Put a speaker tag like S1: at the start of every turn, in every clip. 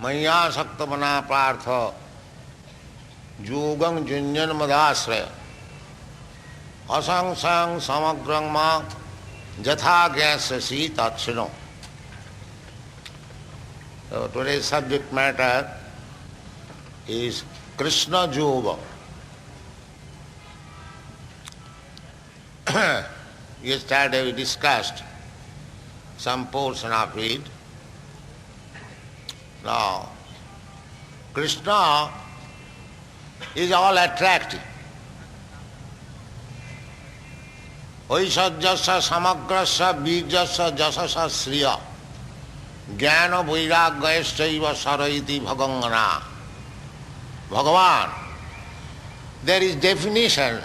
S1: मय्यासक्त मना पार्थ योगं जुञ्जन मदाश्रय असंशयं समग्रं मा यथा ज्ञास्यसि तच्छृणु. So today's subject matter is Krishna Yoga. Yesterday we discussed some portion of it. Now, Krishna is all attractive. Aishajyasya samagrasya bijasya jasasya sriya jnana vairagyayasya saraiti bhagangana. Bhagavan. There is definition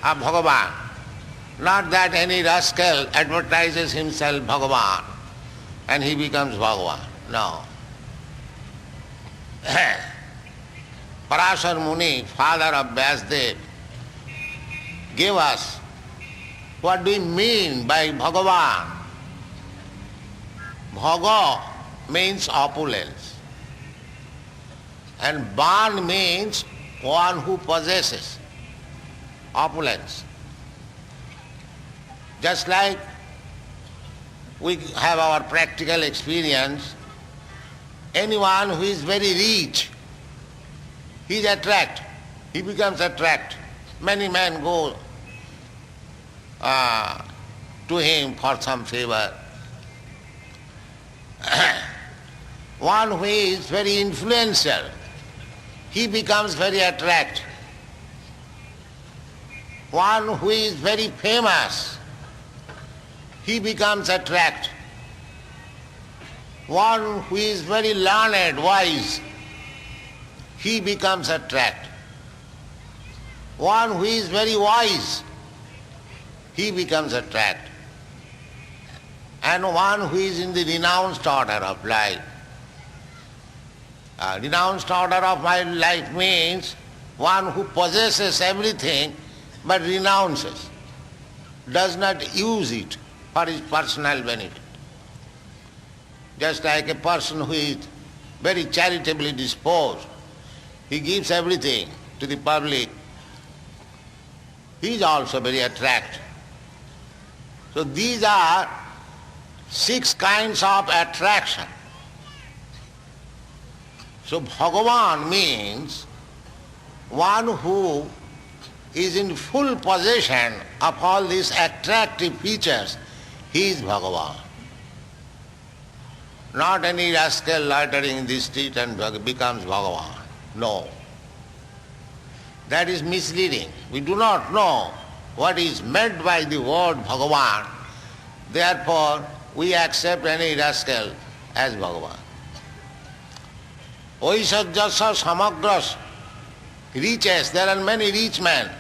S1: of Bhagavan. Not that any rascal advertises himself Bhagavan and he becomes Bhagavan. No. Parashar Muni, father of Vyasdev, gave us what do we mean by Bhagavan. Bhaga means opulence and Ban means one who possesses opulence. Just like we have our practical experience, anyone who is very rich, he is attracted, he becomes attracted. Many men go to him for some favor. One who is very influential, he becomes very attractive. One who is very famous, he becomes attractive. One who is very learned, wise, he becomes attractive. One who is very wise, he becomes attractive. And one who is in the renounced order of life. Renounced order of my life means one who possesses everything but renounces, does not use it for his personal benefit. Just like a person who is very charitably disposed, he gives everything to the public, he is also very attractive. So these are 6 kinds of attraction. So Bhagavan means one who is in full possession of all these attractive features. He is Bhagavan. Not any rascal loitering in the street and becomes Bhagavan. No. That is misleading. We do not know what is meant by the word Bhagavan. Therefore, we accept any rascal as Bhagavan. Aishajyasya samagras, riches. There are many rich men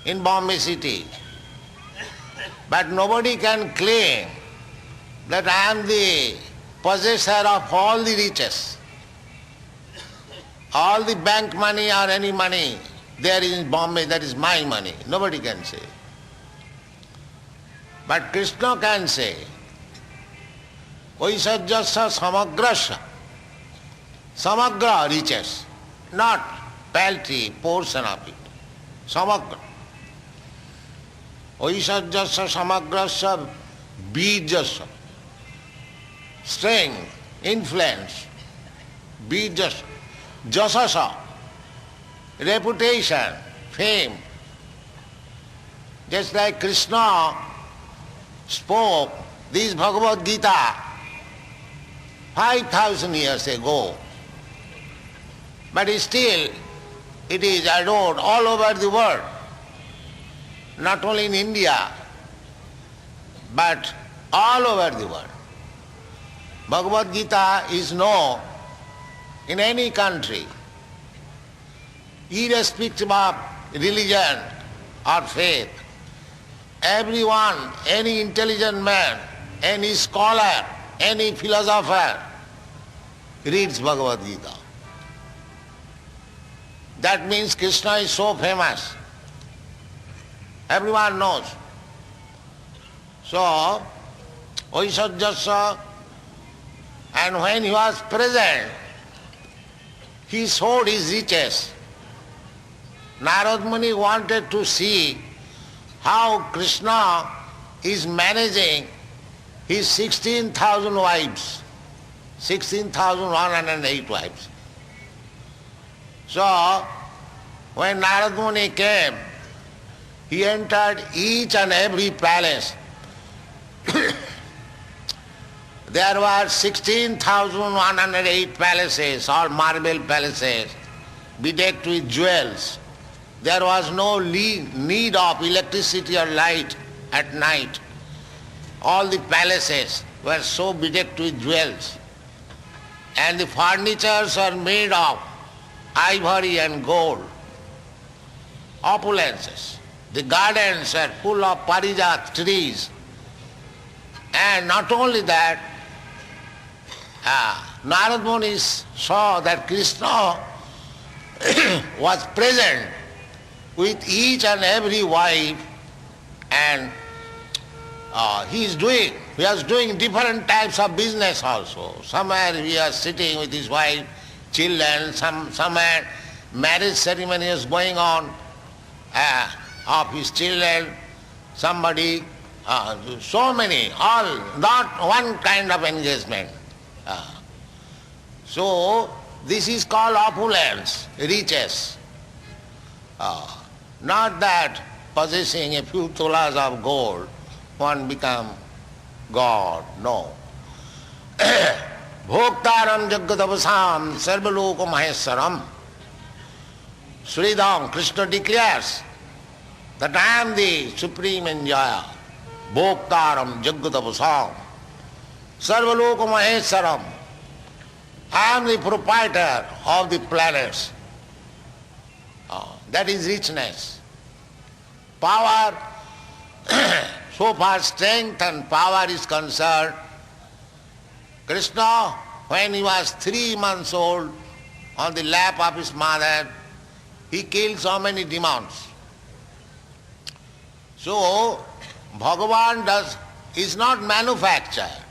S1: in Bombay city. But nobody can claim that I am the possessor of all the riches. All the bank money or any money there in Bombay, that is my money. Nobody can say. But Krishna can say, Aishajyasya samagrasya. Samagra riches, not paltry portion of it. Samagra. Aishajyasya samagrasya bijasya. Strength, influence, bijasya. Jasasa, reputation, fame. Just like Krishna spoke this Bhagavad Gita 5,000 years ago, but still it is adored all over the world, not only in India, but all over the world. Bhagavad Gita is known in any country, irrespective of religion or faith. Everyone, any intelligent man, any scholar, any philosopher reads Bhagavad Gita. That means Krishna is so famous. Everyone knows. So, Aishajyasya And when he was present, he showed his riches. Narad Muni wanted to see how Krishna is managing his 16,000 wives, 16,108 wives. So, when Narad Muni came, he entered each and every palace. There were 16,108 palaces, all marble palaces, bedecked with jewels. There was no need of electricity or light at night. All the palaces were so bedecked with jewels. And the furnitures are made of ivory and gold. Opulences. The gardens are full of parijat trees. And not only that, Narad Muni saw that Krishna was present with each and every wife, and he was doing different types of business also. Somewhere he was sitting with his wife, children, somewhere marriage ceremony was going on of his children, somebody, so many, all, not one kind of engagement. So this is called opulence, riches. Not that possessing a few tolas of gold one become God, no. Bhoktaram Jagadavasam Sarvaloko Maheswaram. Sridham, Krishna declares that I am the supreme enjoyer. Bhoktaram Jagadavasam Sarvaloko Maheswaram. I am the proprietor of the planets. That is richness. Power, so far strength and power is concerned, Krishna, when he was 3 months old, on the lap of his mother, he killed so many demons. So, Bhagavan is not manufactured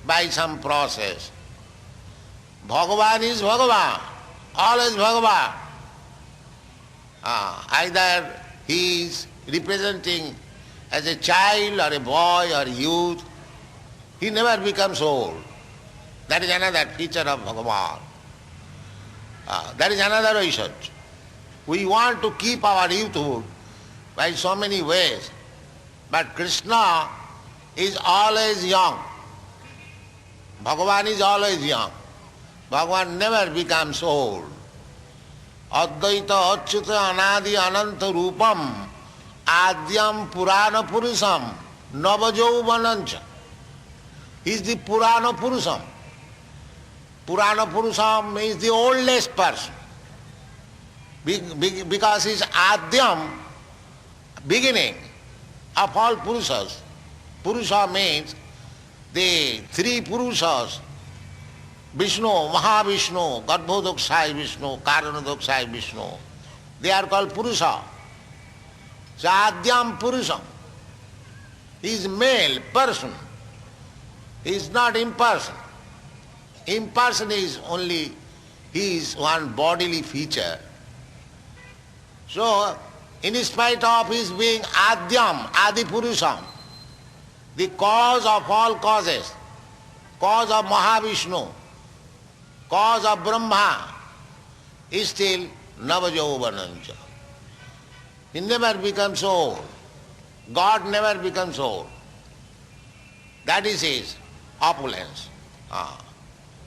S1: by some process. Bhagavan is Bhagavan, always Bhagavan. Either he is representing as a child or a boy or youth, he never becomes old. That is another feature of Bhagavan. That is another Aishwarya. We want to keep our youthhood by so many ways, but Krishna is always young. Bhagavan is always young. Bhagavan never becomes old. Advaita Achyuta Anadi Ananta Rupam Adyam Purana Purusam Navajauvanancha. He is the Purana Purusam. Purana Purusam means the oldest person. Because he is Adyam, beginning of all Purusas. Purusha means the 3 Purusas, Vishnu, Mahavishnu, Garbhodakshay Vishnu, Karanadakshay Vishnu. They are called Purusha. So Adyam Purusham. He is male person. He is not imperson. Imperson is only, he is one bodily feature. So, in spite of his being Adyam, Adi Purusham, the cause of all causes, cause of Mahavishnu, cause of Brahma, is still Navajauvanancha. He never becomes old. God never becomes old. That is his opulence.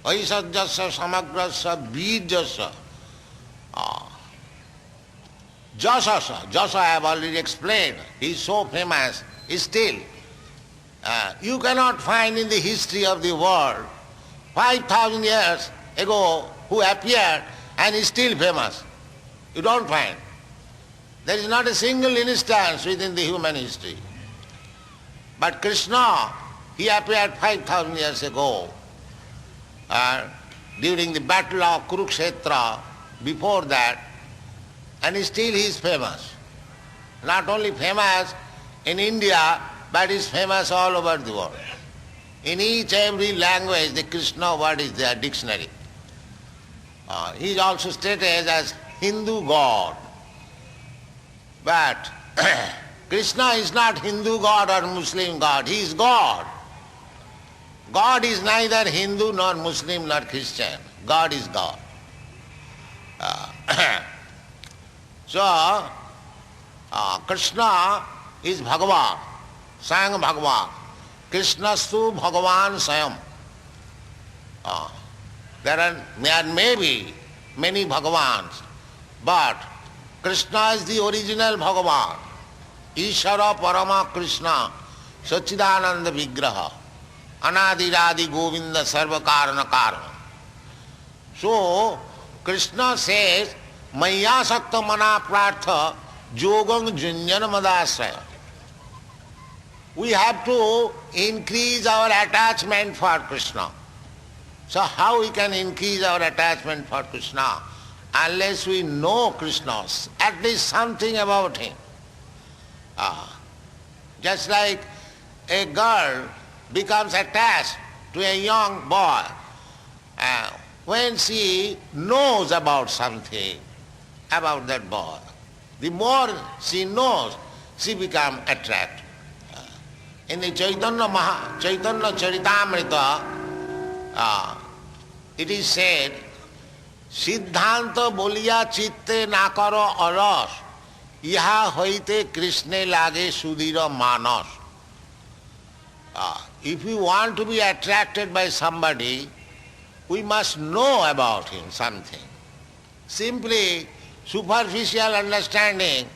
S1: Aisajyasya samagrasya bijasya. Jasasya, Jasa I have already explained, he is so famous, still. You cannot find in the history of the world 5,000 years ago who appeared and is still famous. You don't find. There is not a single instance within the human history. But Krishna, he appeared 5,000 years ago during the battle of Kurukshetra, before that, and still he is famous. Not only famous in India, but is famous all over the world. In each every language the Krishna word is there, dictionary. He is also stated as Hindu God. But Krishna is not Hindu God or Muslim God, he is God. God is neither Hindu nor Muslim nor Christian. God is God. So, Krishna is Bhagavan, Swayam Bhagavan. Krishnastu Bhagavan Swayam. There may be many Bhagavans, but Krishna is the original Bhagavan. Ishara Parama Krishna, Sachidananda Vigraha, Anadiradi Govinda Sarva Karana Karana. So, Krishna says, Maya Sakta Mana Prartha Jogam Junjana Madasraya. We have to increase our attachment for Krishna. So how we can increase our attachment for Krishna? Unless we know Krishna, at least something about him. Just like a girl becomes attached to a young boy when she knows about something, about that boy. The more she knows, she becomes attracted. In the Chaitanya Charitamrita, it is said, Siddhanta boliya chitte nakaro aras, iha hoite Krishne lage sudhira manas. If we want to be attracted by somebody, we must know about him something. Simply superficial understanding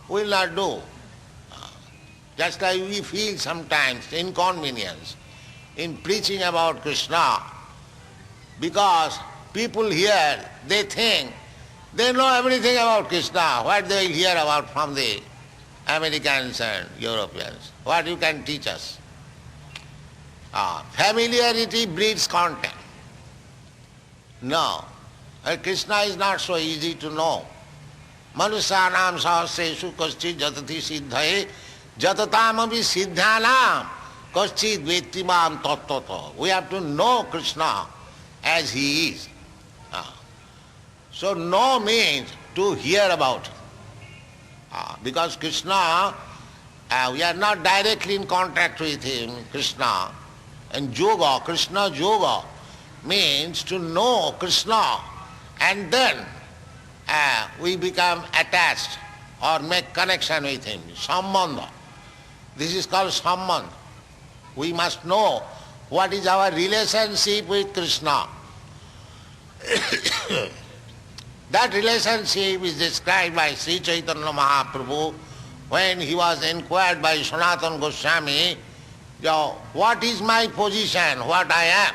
S1: will not do. Just like we feel sometimes inconvenience in preaching about Krishna, because people here, they think they know everything about Krishna. What they will hear about from the Americans and Europeans? What you can teach us? Familiarity breeds contempt. No, Krishna is not so easy to know. Manusyanam sahasreshu kaschid jatati siddhaye jatatamabhi siddhanam kaschid vettimam tattvato. We have to know Krishna as he is. So know means to hear about him. Because Krishna, we are not directly in contact with him, Krishna. And yoga, Krishna yoga, means to know Krishna, and then we become attached or make connection with him. Sambandha. This is called sambandha. We must know what is our relationship with Krishna. That relationship is described by Sri Chaitanya Mahaprabhu when he was inquired by Sanatana Goswami, what is my position, what I am?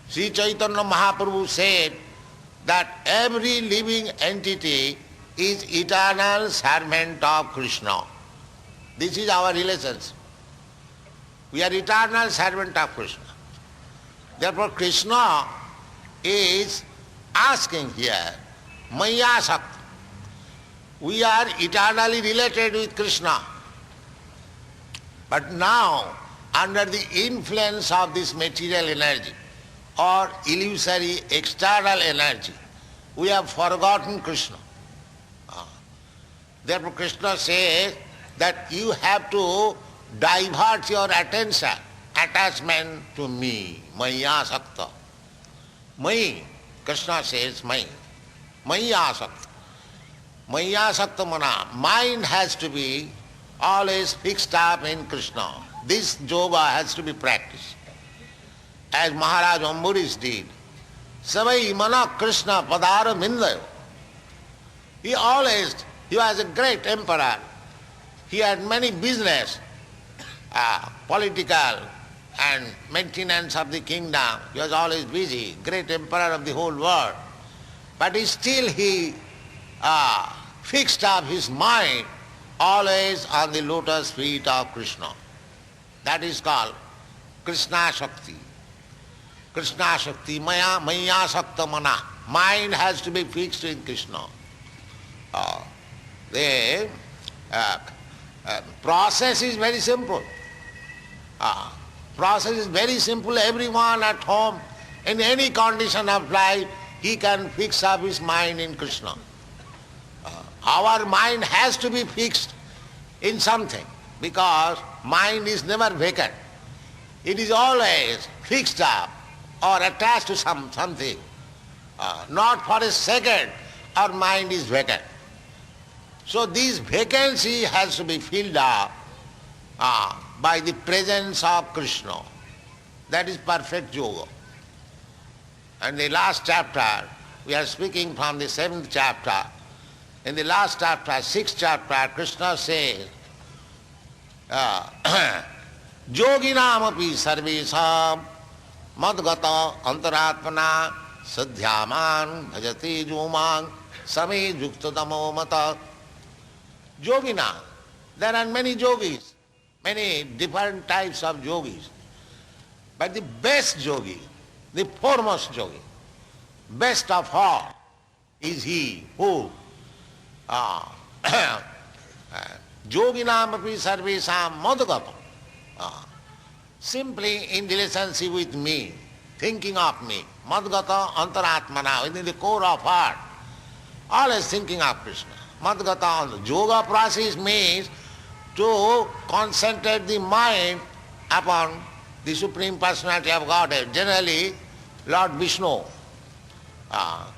S1: Sri Chaitanya Mahaprabhu said that every living entity is eternal servant of Krishna. This is our relationship. We are eternal servant of Krishna. Therefore Krishna is asking here, Maya Sakta. We are eternally related with Krishna. But now, under the influence of this material energy or illusory external energy, we have forgotten Krishna. Therefore Krishna says that you have to divert your attention, attachment to me, Maya Sakta. Mai, Krishna says Mai. Maya Sakta. Maya Sakta Mana. Mind has to be always fixed up in Krishna. This yoga has to be practiced. As Maharaj Ambarish did. Savai Mana Krishna Padara Mindayo. He was a great emperor. He had many business, political and maintenance of the kingdom. He was always busy, great emperor of the whole world. But he fixed up his mind always on the lotus feet of Krishna. That is called Krishna Shakti. Krishna Shakti, Maya Sakta Mana. Mind has to be fixed in Krishna. The process is very simple. process is very simple. Everyone at home, in any condition of life, he can fix up his mind in Krishna. Our mind has to be fixed in something, because mind is never vacant. It is always fixed up or attached to something. Not for a second our mind is vacant. So this vacancy has to be filled up by the presence of Krishna. That is perfect yoga. And the last chapter, we are speaking from the 7th chapter. In the last chapter, 6th chapter, Krishna says, Yoginamapi sarvesam madgata antaratmana sadhyaman bhajati jumang same yuktadamo mata. Yogina, there are many yogis, many different types of yogis. But the best yogi, the foremost yogi, best of all, is he who yoginam api sarvesam madgata, simply in relationship with me, thinking of me, madgata antaratmana, within the core of heart, always thinking of Krishna. Madgata, yoga process means to concentrate the mind upon the Supreme Personality of Godhead, generally Lord Vishnu.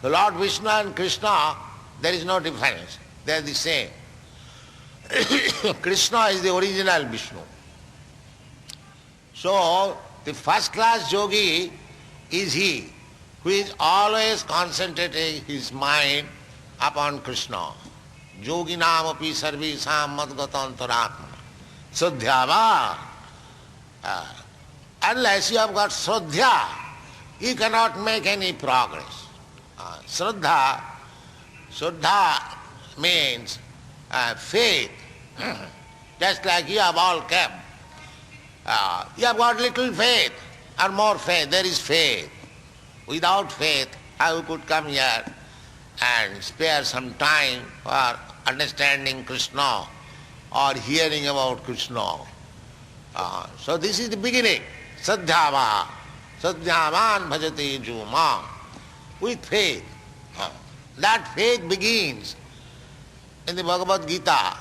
S1: The Lord Vishnu and Krishna, there is no difference. They are the same. Krishna is the original Vishnu. So, the first class yogi is he who is always concentrating his mind upon Krishna. Yoginam api sarvesam madgata antaratmana sadhyava. Unless you have got Shraddha, you cannot make any progress. Shraddha means faith. Just like you have all kept. You have got little faith or more faith. There is faith. Without faith, how you could come here and spare some time for understanding Krishna or hearing about Krishna. So this is the beginning. Sadhyava. Sadhyaman bhajati juma. With faith. That faith begins in the Bhagavad Gita.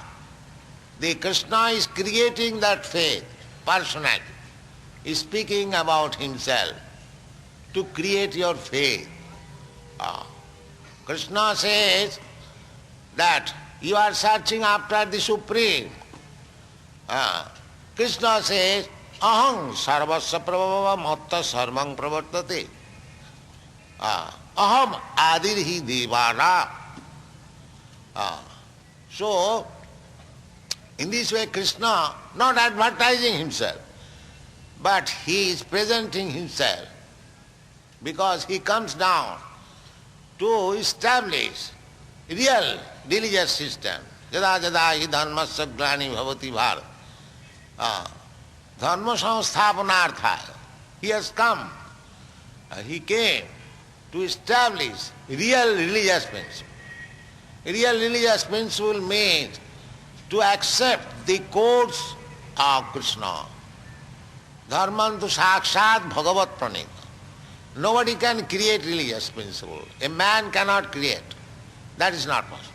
S1: The Krishna is creating that faith personally. He is speaking about himself to create your faith. Krishna says that you are searching after the Supreme. Krishna says, Aham sarvasya prabhava matta sarvang pravartate. Aham adirhi devana. So, in this way Krishna not advertising himself, but he is presenting himself because he comes down to establish real religious system. Jada jada hi dharmasya glani bhavati bharat. Dharma samsthapanarthaya. He has come. He came to establish real religious principle. Real religious principle means to accept the codes of Krishna. Dharmantu sakshat bhagavat pranita. Nobody can create religious principle. A man cannot create. That is not possible.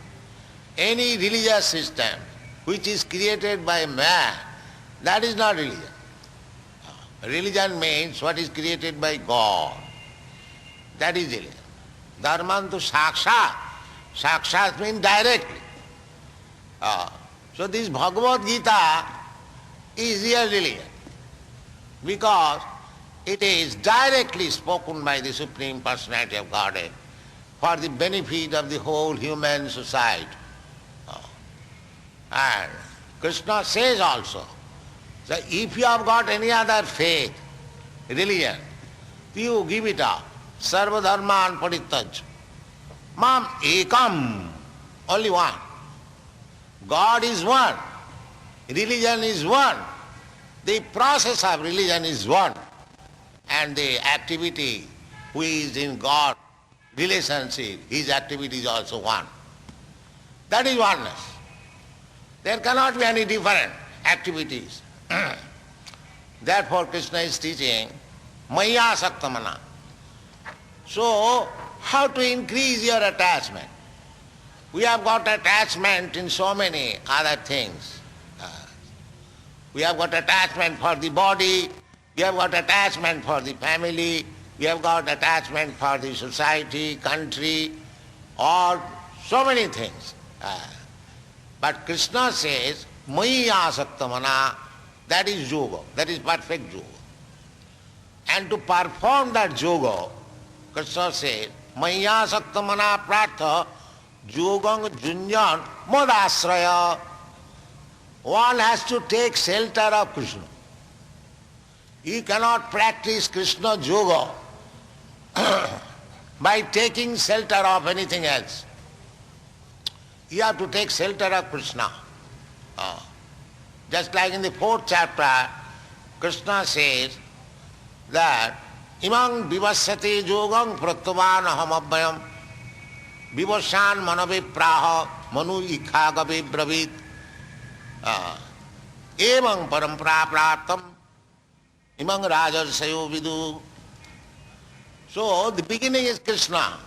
S1: Any religious system which is created by man, that is not religion. Religion means what is created by God. That is religion. Dharmantu sakshat. Sakshat means directly. So this Bhagavad Gita is real religion because it is directly spoken by the Supreme Personality of Godhead for the benefit of the whole human society. And Krishna says also, so if you have got any other faith, religion, you give it up. Sarva dharman parityaj. Mam ekam, only one. God is one. Religion is one. The process of religion is one. And the activity who is in God relationship, his activity is also one. That is oneness. There cannot be any different activities. Therefore Krishna is teaching Maya Saktamana. So, how to increase your attachment? We have got attachment in so many other things. We have got attachment for the body, we have got attachment for the family, we have got attachment for the society, country, or so many things. But Krishna says, Maya Saktamana, that is yoga, that is perfect yoga. And to perform that yoga, Krishna says, Maya Saktamana Pratha Yogang Junjan Modasraya. One has to take shelter of Krishna. You cannot practice Krishna yoga by taking shelter of anything else. You have to take shelter of Krishna. Just like in the 4th chapter, Krishna says that Imang vivassate yogam pratyavan ahamabhyam vivassan manavipraha manu ikhagavi bravit evang parampara praptam imang rajarsayo vidu. So the beginning is Krishna.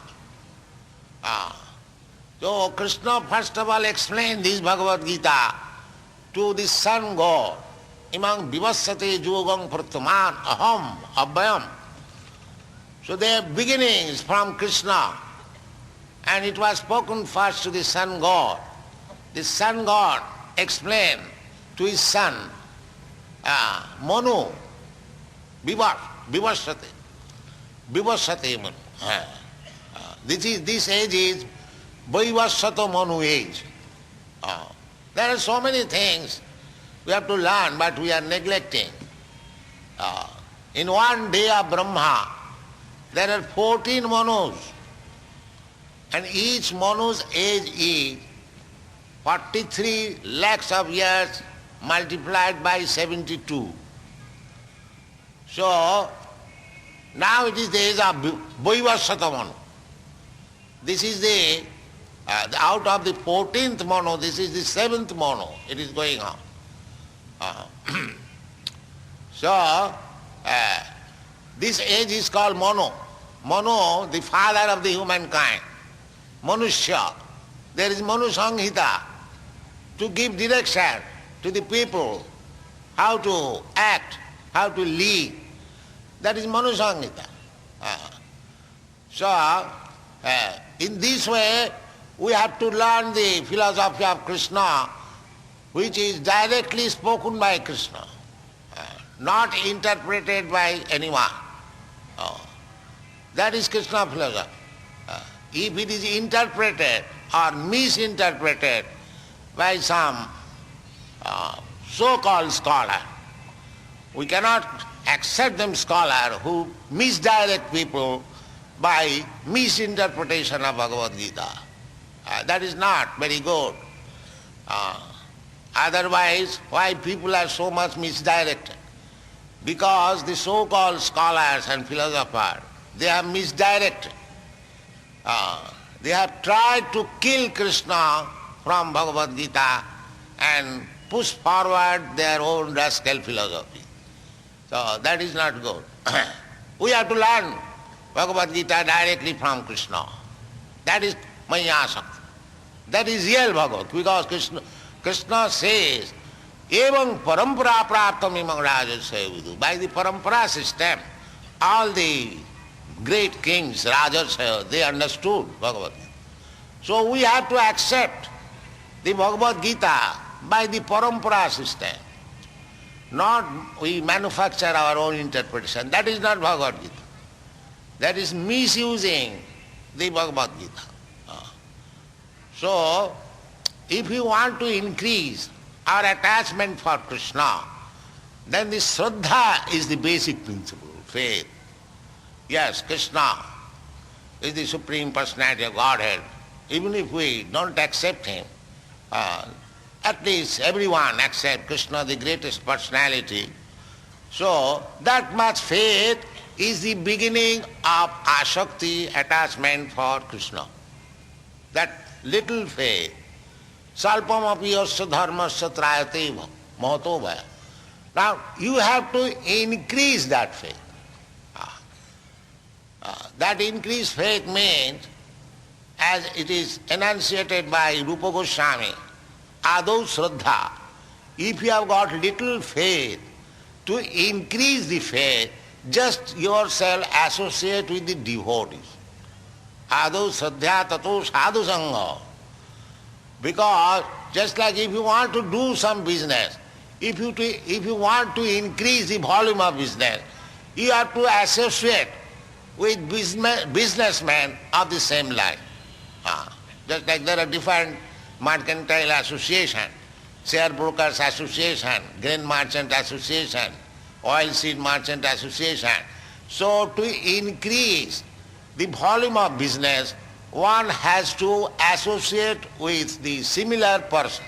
S1: So Krishna first of all explained this Bhagavad Gita to the sun god. Imang vivassate yogam pratyavan aham abhyam. So their beginning is from Krishna. And it was spoken first to the sun god. The sun god explained to his son, Manu, vivassate Manu. This age is Vaivassato Manu age. There are so many things we have to learn, but we are neglecting. In one day of Brahma, there are 14 Manus, and each Manu's age is 43 lakhs of years multiplied by 72. So, now it is the age of Vaivassato Manu. This is the out of the 14th Manu, this is the 7th Manu, it is going on. So, this age is called Manu. Manu, the father of the humankind. Manusya. There is Manu Samhita to give direction to the people, how to act, how to live. That is Manu Samhita. So, in this way, we have to learn the philosophy of Krishna, which is directly spoken by Krishna, not interpreted by anyone. That is Krishna philosophy. If it is interpreted or misinterpreted by some so-called scholar, we cannot accept them scholar who misdirect people by misinterpretation of Bhagavad Gita. That is not very good. Otherwise, why people are so much misdirected? Because the so-called scholars and philosophers, they are misdirected. They have tried to kill Krishna from Bhagavad Gita and push forward their own rascal philosophy. So that is not good. We have to learn Bhagavad Gita directly from Krishna. That is Maya Sakti. That is real Bhagavad, because Krishna says, Evam parampara praptam imam rajasya vidu. By the parampara system, all the great kings, Rajasya, they understood Bhagavad Gita. So we have to accept the Bhagavad Gita by the parampara system. Not we manufacture our own interpretation. That is not Bhagavad Gita. That is misusing the Bhagavad Gita. So, if you want to increase our attachment for Krishna, then the Shraddha is the basic principle, faith. Yes, Krishna is the Supreme Personality of Godhead. Even if we don't accept Him, at least everyone accepts Krishna, the greatest personality. So, that much faith is the beginning of asakti, attachment for Krishna. That little faith, salpam api yasya dharmasya trayate mahato bhaya. Now you have to increase that faith. That increased faith means, as it is enunciated by Rupa Goswami, Adau Shraddha. If you have got little faith, to increase the faith, just yourself associate with the devotees. Adau Shraddha Tato Sadhu Sangha. Because just like if you want to do some business, if you want to increase the volume of business, you have to associate with businessmen of the same line. Just like there are different mercantile associations, share brokers association, grain merchant association, oil seed merchant association. So to increase the volume of business, one has to associate with the similar persons.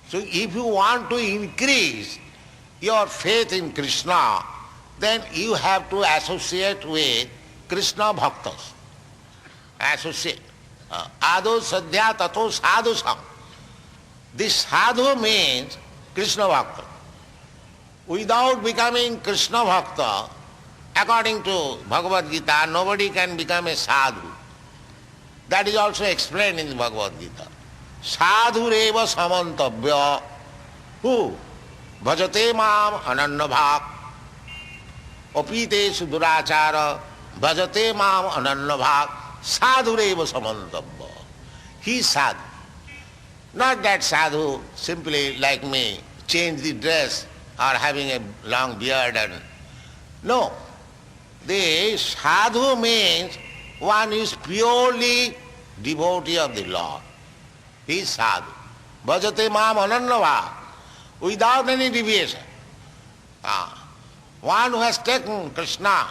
S1: So if you want to increase your faith in Krishna, then you have to associate with Krishna Bhaktas. Associate. Adau Sadhya Tato Sadhu Sam. This sadhu means Krishna Bhakta. Without becoming Krishna Bhakta, according to Bhagavad Gita, nobody can become a sadhu. That is also explained in the Bhagavad Gita. Sadhu reva samantabhya who bhajate mam ananya bhak apitesu durachara bhajate mam ananya bhak sadhu reva samantabhya. He is sadhu. Not that sadhu simply like me, change the dress or having a long beard and... No. The sadhu means one is purely devotee of the Lord. He is sadhu. Bhajate mam ananya, without any deviation. One who has taken Krishna,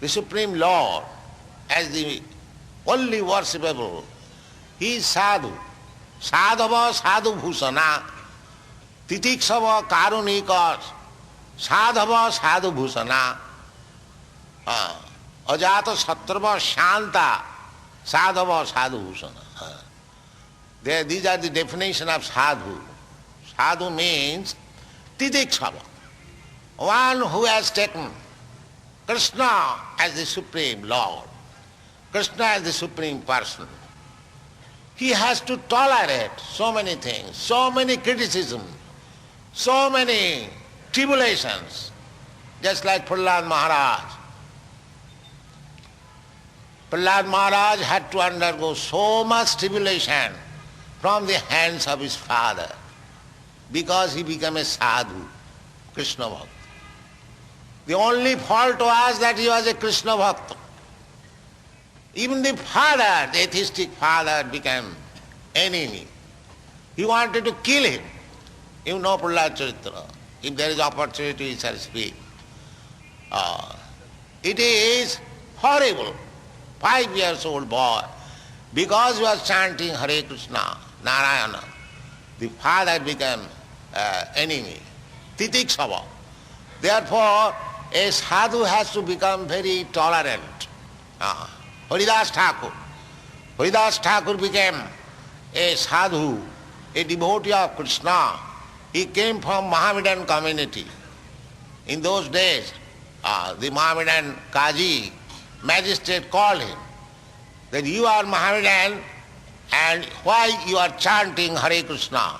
S1: the Supreme Lord, as the only worshipable, he is sadhu. Sadhava sadhu bhusana, titikshava karunika, sadhava sadhu bhusana, ajata satrava shanta, sadhava sadhu bhusana. These are the definition of sadhu. Sadhu means titikshava, one who has taken Krishna as the Supreme Lord, Krishna as the Supreme Person. He has to tolerate so many things, so many criticisms, so many tribulations, just like Prahlad Maharaj. Prahlad Maharaj had to undergo so much tribulation from the hands of his father because he became a sadhu, Krishna Bhakta. The only fault was that he was a Krishna Bhakta. Even the father, the atheistic father, became enemy. He wanted to kill him. You know Prahlad Charitra. If there is opportunity, he shall speak. It is horrible. 5-year-old boy, because he was chanting Hare Krishna, Narayana, the father became enemy, titikshava. Therefore, a sadhu has to become very tolerant. Haridas Thakur. Haridas Thakur became a sadhu, a devotee of Krishna. He came from Mohammedan community. In those days, the Mohammedan Qazi, magistrate called him that you are Mohammedan and why you are chanting Hare Krishna,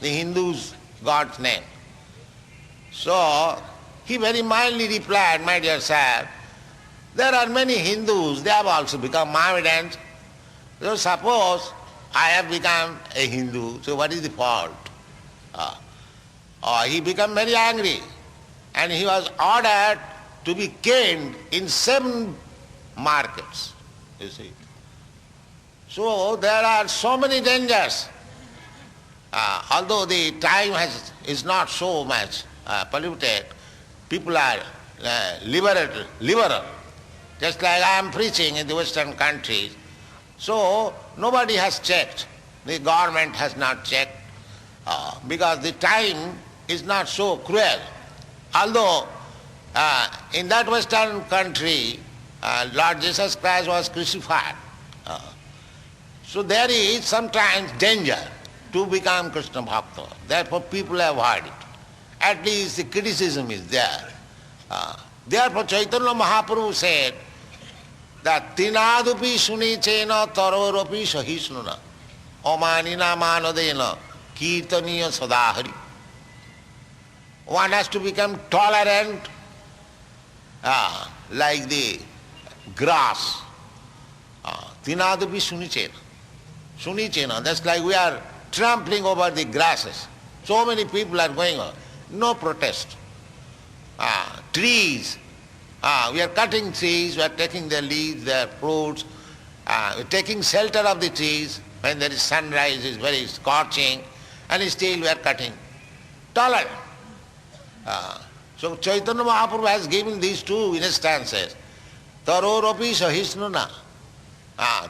S1: the Hindus' God's name. So he very mildly replied, my dear sir, there are many Hindus, they have also become Mohammedans. So suppose I have become a Hindu, so what is the fault? He became very angry and he was ordered to be caned in 7 markets, you see. So there are so many dangers. Although the time is not so much polluted, people are liberal. Just like I am preaching in the Western countries. So nobody has checked. The government has not checked because the time is not so cruel. Although in that Western country, Lord Jesus Christ was crucified. So there is sometimes danger to become Krishna Bhakta. Therefore people avoid it. At least the criticism is there. Therefore Chaitanya Mahaprabhu said that tinadupi sunichena taroropi sahisnuna omanina manadena kirtaniya sadahari. One has to become tolerant like the grass. Tinadupi sunichena. Sunichena, that's like we are trampling over the grasses. So many people are going on. No protest. Trees. We are cutting trees, we are taking their leaves, their fruits, we are taking shelter of the trees when there is sunrise, is very scorching, and still we are cutting. Tolerant. So Chaitanya Mahaprabhu has given these two instances. Taroropi sahisnuna,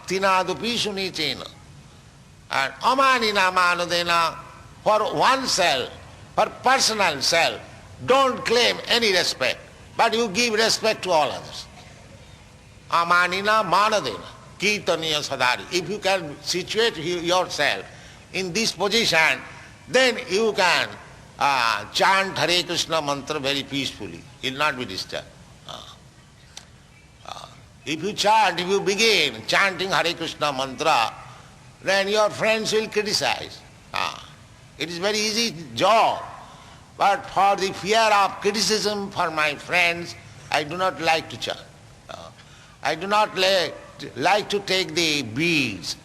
S1: tinadupi sunichena, and amanina manadena, for oneself, for personal self, don't claim any respect, but you give respect to all others. Amanina manadena, kirtaniya sadari. If you can situate yourself in this position, then you can chant Hare Krishna mantra very peacefully. It will not be disturbed. If you begin chanting Hare Krishna mantra, then your friends will criticize. It is very easy job. But for the fear of criticism for my friends, I do not like to chant. I do not like to take the beads.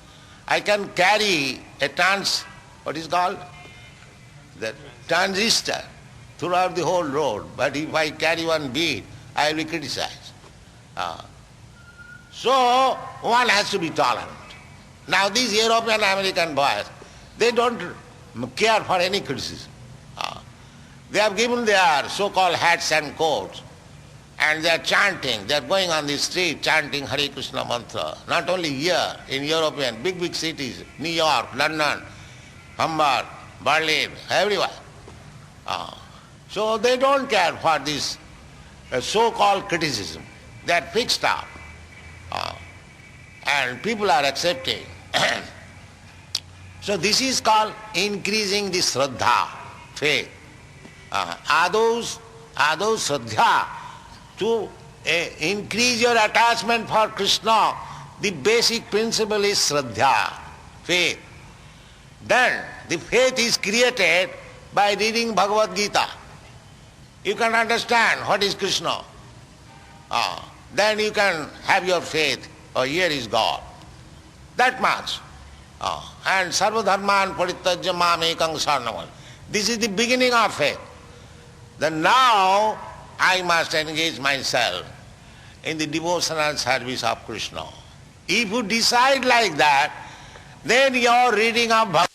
S1: I can carry a what is called? The transistor throughout the whole road. But if I carry one bead, I will be criticized. So one has to be tolerant. Now these European American boys, they don't care for any criticism. They have given their so-called hats and coats, and they are chanting, they are going on the street chanting Hare Krishna mantra. Not only here, in European, big cities, New York, London, Hamburg, Berlin, everywhere. So they don't care for this so-called criticism. They are fixed up. And people are accepting. So this is called increasing the Shraddha, faith. Adau Shraddha, to increase your attachment for Krishna, the basic principle is Shraddha, faith. Then the faith is created by reading Bhagavad Gita. You can understand what is Krishna. Then you can have your faith, here is God. That much. And sarva dharman parittajya mamekang saranam. This is the beginning of faith. Then now I must engage myself in the devotional service of Krishna. If you decide like that, then your reading of Bhagavad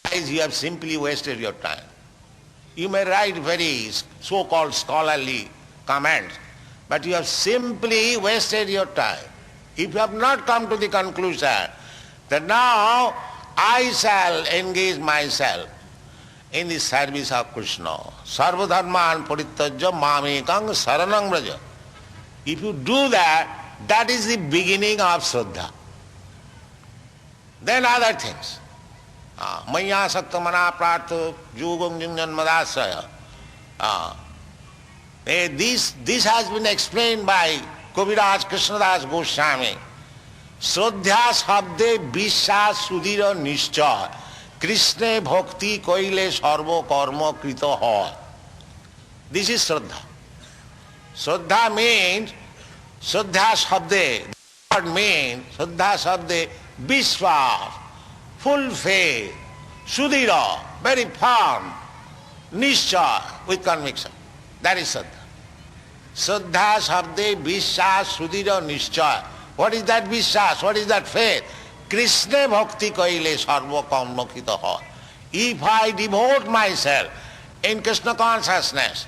S1: Gita, you have simply wasted your time. You may write very so-called scholarly comments, but you have simply wasted your time. If you have not come to the conclusion that now I shall engage myself in the service of Krishna, sarva dharman parittajya mamekang saranam vraja. If you do that, that is the beginning of Shraddha. Then other things. Maya sakta mana prartha yugam junjan madasaya. This has been explained by Kaviraj Krishnadas Goswami. Shraddha sabde বিশ্বাস সুদৃঢ় নিশ্চয় কৃষ্ণে ভক্তি কইলে সর্বকর্মকৃত হয়. This is Shraddha. Shraddha means, Shraddha sabde, word means, Shraddha sabde, Vishwas, full faith, sudhira, very firm, nishcha, with conviction. That is Shraddha. Shraddha sabde, Vishwas, sudhira, nishcha. What is that Vishwas? What is that faith? Krishna bhakti kaile sarva karma kita hai. If I devote myself in Krishna consciousness,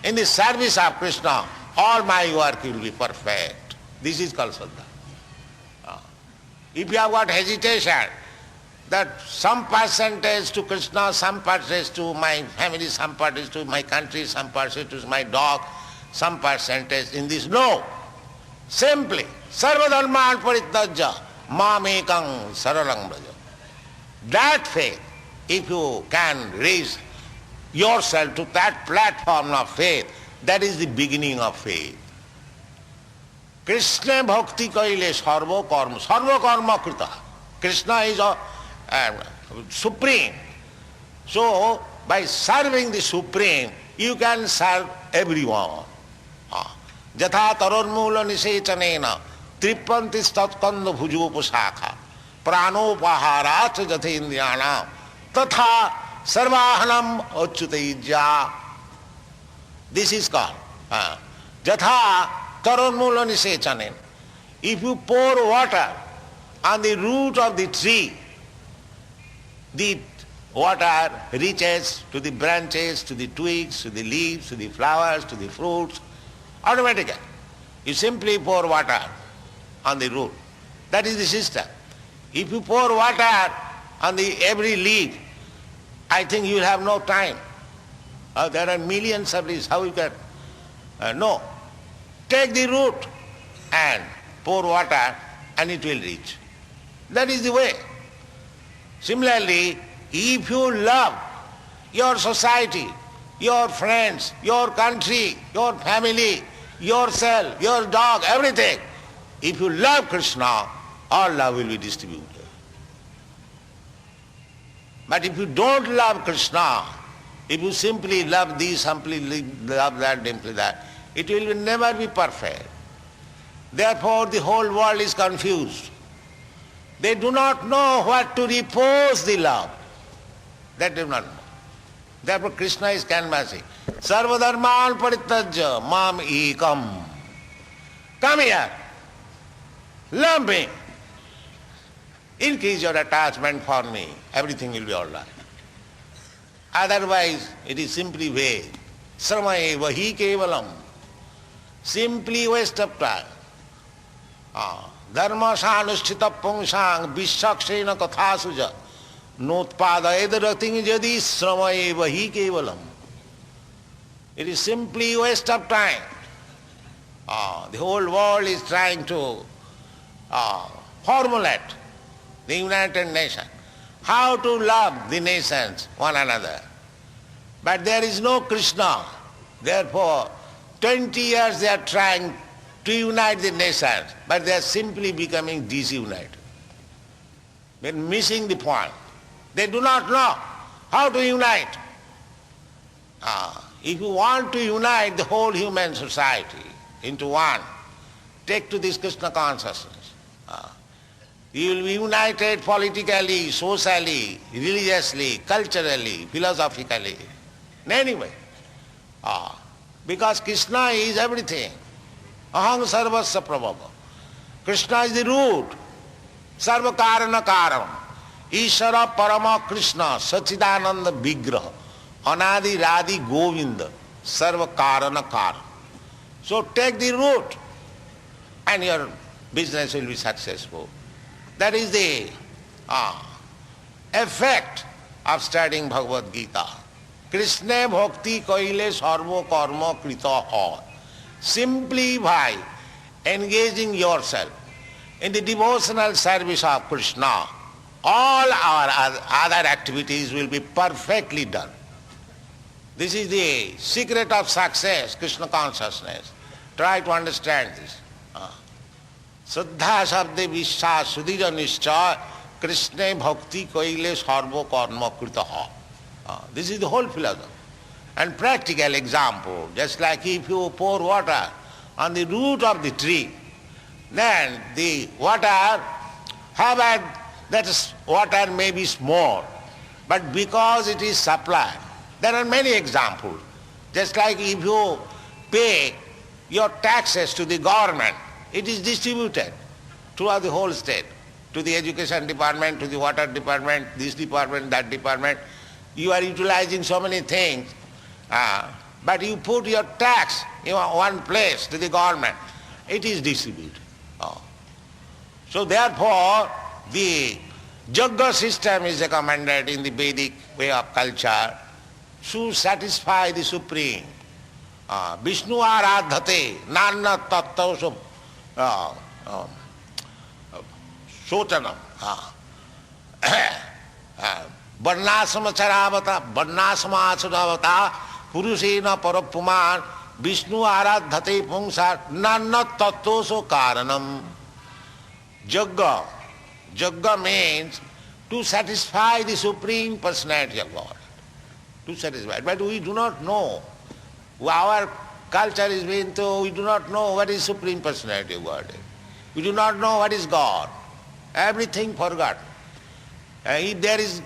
S1: in the service of Krishna, all my work will be perfect. This is called Shraddha. If you have got hesitation that some percentage to Krishna, some percentage to my family, some percentage to my country, some percentage to my dog, some percentage in this, no. Simply, sarva dharman parittajya mamekang saranam vraja. That faith, if you can raise yourself to that platform of faith, that is the beginning of faith. Krishna bhakti kaile sarva karma krita. Krishna is supreme. So, by serving the supreme, you can serve everyone. Jatha taronmula nisechanena tripanti statkanda bhujopasakha pranopaharat jatha indriyana tatha sarvahanam achyutaijya. This is called jatha taronmula nisechanena. If you pour water on the root of the tree, the water reaches to the branches, to the twigs, to the leaves, to the flowers, to the fruits, automatically. You simply pour water on the root. That is the system. If you pour water on the every leaf, I think you will have no time. There are millions of leaves. How you can? No. Take the root and pour water and it will reach. That is the way. Similarly, if you love your society, your friends, your country, your family, yourself, your dog, everything, if you love Krishna, all love will be distributed. But if you don't love Krishna, if you simply love this, simply love that, simply that, it will never be perfect. Therefore, the whole world is confused. They do not know what to repose the love. They do not know. Therefore, Krishna is canvassing. Sarva dharman parityajya mam ekam. Come here. Love me. Increase your attachment for me. Everything will be all right. Otherwise, it is simply vague. Sarva hi kevalam. Simply waste of time. Dharma sanusthita pungsang vishakshena kathasuja notpadayedarating jadi sramaeva hi kevalam. It is simply waste of time. The whole world is trying to formulate the United Nations, how to love the nations one another. But there is no Krishna. Therefore, 20 years they are trying to unite the nations, but they are simply becoming disunited. They are missing the point. They do not know how to unite. If you want to unite the whole human society into one, take to this Krishna consciousness. You will be united politically, socially, religiously, culturally, philosophically, in any way. Because Krishna is everything. Aham sarvasya prabhava. Krishna is the root. Sarva karana karam. Ishara parama Krishna sachidananda vigraha. Anadi radi govinda. Sarva karana karam. So take the root and your business will be successful. That is the effect of studying Bhagavad Gita. Krishna bhakti kaile sarva karma krita ha. Simply by engaging yourself in the devotional service of Krishna, all our other activities will be perfectly done. This is the secret of success, Krishna consciousness. Try to understand this. Saddha sabde vishwa sudhira nischa Krishna bhakti kaile sarva karma krita ha. This is the whole philosophy. And practical example, just like if you pour water on the root of the tree, then the water, however, that water may be small, but because it is supplied, there are many examples. Just like if you pay your taxes to the government, it is distributed throughout the whole state, to the education department, to the water department, this department, that department. You are utilizing so many things. But you put your tax in one place to the government, it is distributed. So therefore, the Yajna system is recommended in the Vedic way of culture to satisfy the Supreme. Vishnu aradhate nanna tattva sochanam. Varnasama charavata, varnasama acharavata, purushena parapuman, Vishnu aradhate pungsa, nanna tattvoso karanam. Jagga. Jagga means to satisfy the Supreme Personality of God. To satisfy. But we do not know. Our culture is being to, we do not know what is Supreme Personality of God. We do not know what is God. Everything forgot. If there is,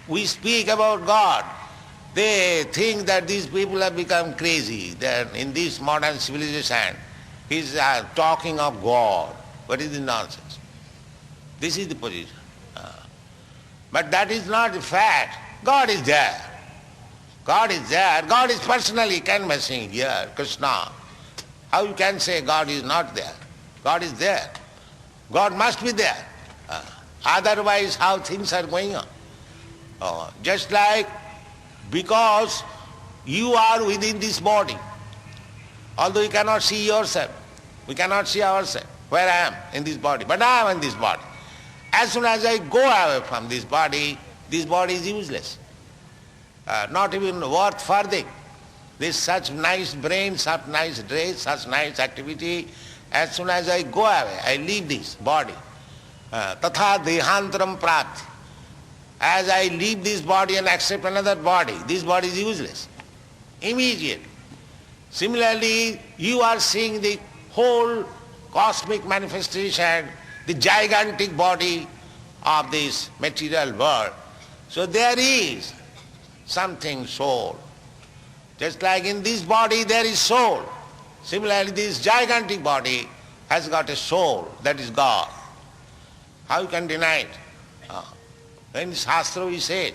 S1: we speak about God, they think that these people have become crazy. That in this modern civilization, he's talking of God. What is the nonsense? This is the position. But that is not the fact. God is there. God is there. God is personally canvassing here, Krishna. How you can say God is not there? God is there. God must be there. Otherwise, how things are going on? Just like because you are within this body, although you cannot see yourself, we cannot see ourselves, where I am in this body, but I am in this body. As soon as I go away from this body is useless. Not even worth furthering. This such nice brain, such nice dress, such nice activity. As soon as I go away, I leave this body. Tatha dehantaram prapti. As I leave this body and accept another body, this body is useless. Immediately. Similarly, you are seeing the whole cosmic manifestation, the gigantic body of this material world. So there is something soul. Just like in this body there is soul. Similarly, this gigantic body has got a soul, that is God. How you can deny it? In Shastra we say,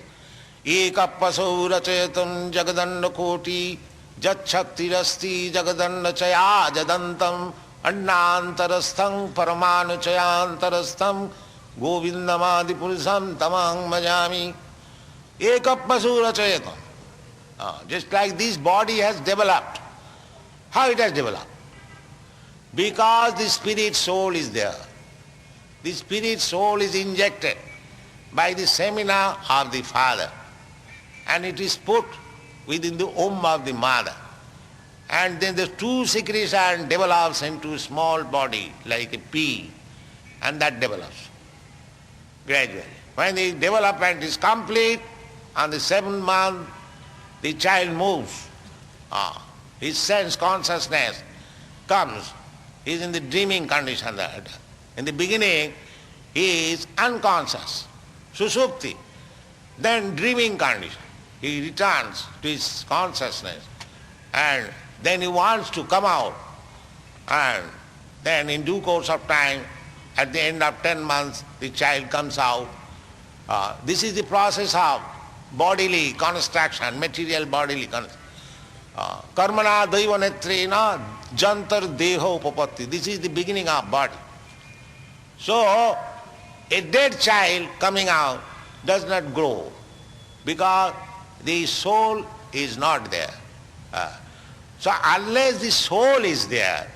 S1: Ekapasau rachayatam jagadanda koti jachaktirasti jagadanda chaya jadantam annantarastham paramanu chayantarastham govindamadi purusham tamang majami. Ekapasu rachayatam. Just like this body has developed. How it has developed? Because the spirit soul is there. The spirit soul is injected by the semina of the father, and it is put within the womb of the mother. And then the two secretion develops into a small body like a pea, and that develops gradually. When the development is complete, on the 7th month, the child moves. His sense consciousness comes. He is in the dreaming condition. In the beginning, he is unconscious, susupti. Then dreaming condition. He returns to his consciousness, and then he wants to come out. And then in due course of time, at the end of 10 months, the child comes out. This is the process of bodily construction, material bodily construction. Karmana daiva netrena jantar deha upapatti. This is the beginning of body. So, a dead child coming out does not grow because the soul is not there. So unless the soul is there,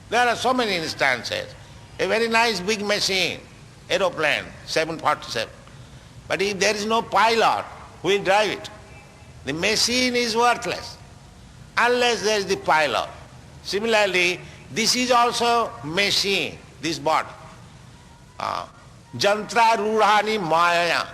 S1: there are so many instances. A very nice big machine, aeroplane, 747. But if there is no pilot, who will drive it? The machine is worthless unless there is the pilot. Similarly, this is also machine, this body. Jantra rudhani mayaya.